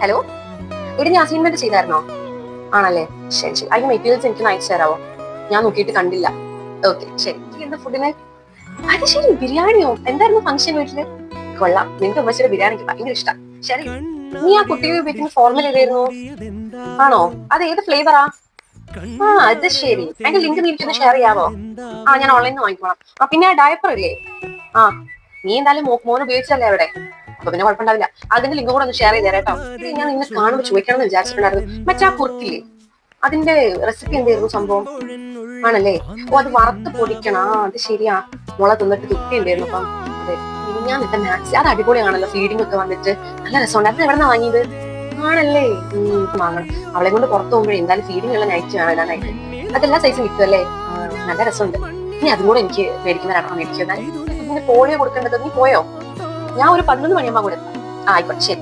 Hello, എടി നീ assignment ചെയ്തായിരുന്നോ? ആണല്ലേ, ശരി ശരി. അതിന് മെറ്റീരിയൽസ് എനിക്ക് അയച്ചു തരാമോ? ഞാൻ നോക്കിയിട്ട് കണ്ടില്ല. ഓക്കെ ശരി. എന്താ ഫുഡിന്? അത് ശരി, ബിരിയാണിയോ? എന്തായിരുന്നു ഫംഗ്ഷൻ വീട്ടില്? കൊള്ളാം, നിന്റെ ഉമ്മച്ചിയുടെ ബിരിയാണി എനിക്ക് ഭയങ്കര ഇഷ്ടം. ശരി, നീ ആ കുട്ടിയെ ഉപയോഗിക്കുന്ന ഫോർമുല ഏതായിരുന്നു? ആണോ? അത് ഏത് ഫ്ലേവറാ? അത് ശരി. അതിന്റെ ലിങ്ക് നീ എനിക്കൊന്ന് ഷെയർ ചെയ്യാവോ? ഞാൻ ഓൺലൈനിൽ നിന്ന് വാങ്ങിക്കോളാം. പിന്നെ ഡയപ്പർ ഇല്ലേ? ആ നീ എന്തായാലും മോൻ ഉപയോഗിച്ചല്ലേ അവിടെ, അപ്പൊ പിന്നെ കുഴപ്പമുണ്ടാവില്ല. അതിന്റെ ലിങ്ക് കൂടെ ഒന്ന് ഷെയർ ചെയ്ത് തരാം കേട്ടോ. ഞാൻ നിന്നെ കാണുമ്പോൾ ചോദിക്കണം എന്ന് വിചാരിച്ചിട്ടുണ്ടായിരുന്നു. മറ്റേ ആ കുറുക്കില്ലേ, അതിന്റെ റെസിപ്പി എന്തായിരുന്നു സംഭവം? ആണല്ലേ, അത് വറുത്ത് പൊടിക്കണം. അത് ശരിയാ, മുള തിന്നിട്ട് തുപ്പി ഉണ്ടായിരുന്നു. അപ്പം അതെ, ഞാൻ നിന്റെ മാക്സി അത് അടിപൊളിയാണല്ലോ, ഫീഡിംഗ് ഒക്കെ വന്നിട്ട് നല്ല രസമുണ്ട്. അത് എവിടെ നിന്നാ വാങ്ങിയത്? ആണല്ലേ, വാങ്ങണം. അവളെ കൊണ്ട് പുറത്ത് പോകുമ്പോഴേ എന്തായാലും ഫീഡിംഗ് ഉള്ള നൈറ്റ് വേണം ഇടാനായിട്ട്. അതെല്ലാ സൈസും കിട്ടും അല്ലേ? നല്ല രസമുണ്ട്. ഇനി അതും കൂടെ എനിക്ക് മേടിക്കുന്നവരാണോ മേടിക്കുന്നത്? പോളിയോ കൊടുക്കേണ്ടത്. നീ പോയോ? ഞാൻ ഒരു 11 മണിയാകുമ്പോൾ കൂടെ എത്താം. ആയിക്കോട്ടെ, ശരി.